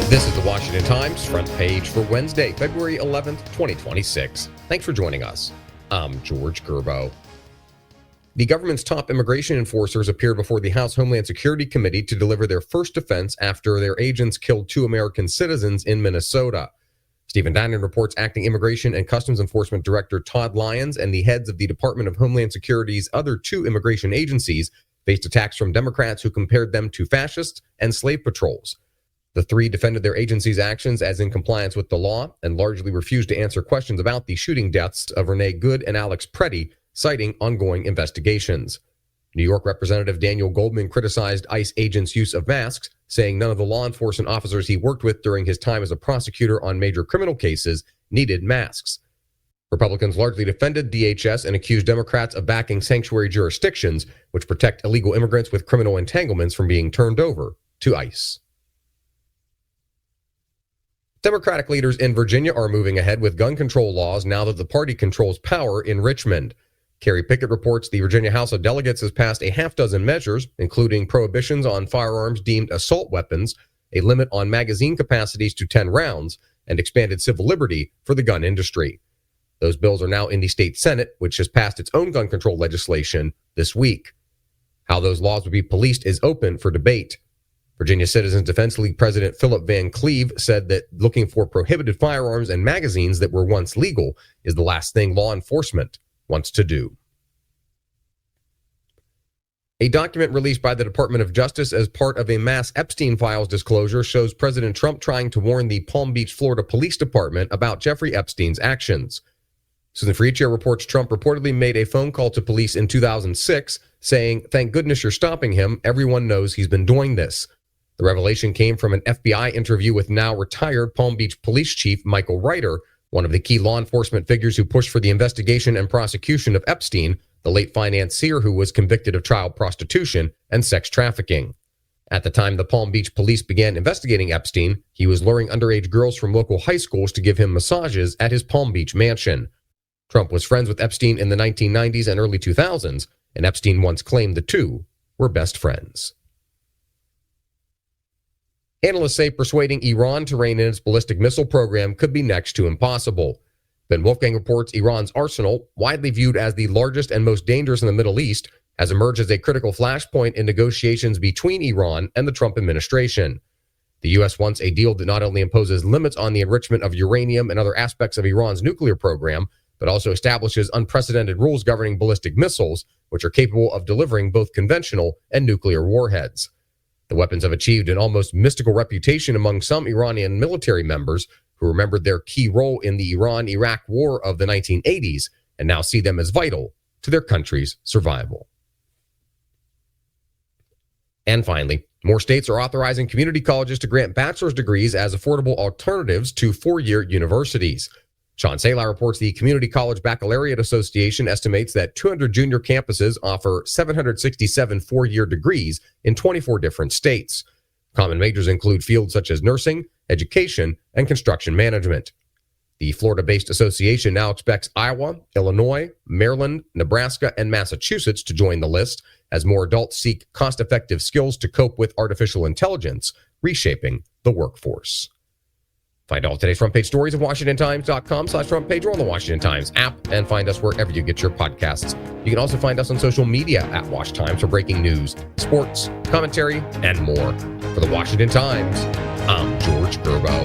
This is the Washington Times front page for Wednesday, February 11th, 2026. Thanks for joining us. I'm George Gerbo. The government's top immigration enforcers appeared before the House Homeland Security Committee to deliver their first defense after their agents killed 2 American citizens in Minnesota. Stephen Dinan reports acting Immigration and Customs Enforcement Director Todd Lyons and the heads of the Department of Homeland Security's other 2 immigration agencies faced attacks from Democrats who compared them to fascists and slave patrols. The 3 defended their agency's actions as in compliance with the law and largely refused to answer questions about the shooting deaths of Renee Good and Alex Preddy, citing ongoing investigations. New York Representative Daniel Goldman criticized ICE agents' use of masks, saying none of the law enforcement officers he worked with during his time as a prosecutor on major criminal cases needed masks. Republicans largely defended DHS and accused Democrats of backing sanctuary jurisdictions, which protect illegal immigrants with criminal entanglements from being turned over to ICE. Democratic leaders in Virginia are moving ahead with gun control laws now that the party controls power in Richmond. Kerry Pickett reports the Virginia House of Delegates has passed a half-dozen measures, including prohibitions on firearms deemed assault weapons, a limit on magazine capacities to 10 rounds, and expanded civil liberty for the gun industry. Those bills are now in the state Senate, which has passed its own gun control legislation this week. How those laws would be policed is open for debate. Virginia Citizens Defense League President Philip Van Cleve said that looking for prohibited firearms and magazines that were once legal is the last thing law enforcement wants to do. A document released by the Department of Justice as part of a mass Epstein files disclosure shows President Trump trying to warn the Palm Beach, Florida Police Department about Jeffrey Epstein's actions. Susan Freechair reports Trump reportedly made a phone call to police in 2006 saying, "Thank goodness you're stopping him. Everyone knows he's been doing this." The revelation came from an FBI interview with now retired Palm Beach Police Chief Michael Reiter, one of the key law enforcement figures who pushed for the investigation and prosecution of Epstein, the late financier who was convicted of child prostitution and sex trafficking. At the time the Palm Beach police began investigating Epstein, he was luring underage girls from local high schools to give him massages at his Palm Beach mansion. Trump was friends with Epstein in the 1990s and early 2000s, and Epstein once claimed the two were best friends. Analysts say persuading Iran to rein in its ballistic missile program could be next to impossible. Ben Wolfgang reports Iran's arsenal, widely viewed as the largest and most dangerous in the Middle East, has emerged as a critical flashpoint in negotiations between Iran and the Trump administration. The U.S. wants a deal that not only imposes limits on the enrichment of uranium and other aspects of Iran's nuclear program, but also establishes unprecedented rules governing ballistic missiles, which are capable of delivering both conventional and nuclear warheads. The weapons have achieved an almost mystical reputation among some Iranian military members who remembered their key role in the Iran-Iraq War of the 1980s and now see them as vital to their country's survival. And finally, more states are authorizing community colleges to grant bachelor's degrees as affordable alternatives to 4-year universities. Sean Salai reports the Community College Baccalaureate Association estimates that 200 junior campuses offer 767 4-year degrees in 24 different states. Common majors include fields such as nursing, education, and construction management. The Florida-based association now expects Iowa, Illinois, Maryland, Nebraska, and Massachusetts to join the list as more adults seek cost-effective skills to cope with artificial intelligence, reshaping the workforce. Find all today's front page stories at WashingtonTimes.com/front page or on the Washington Times app, and find us wherever you get your podcasts. You can also find us on social media at Wash Times for breaking news, sports, commentary, and more. For the Washington Times, I'm George Gerbo.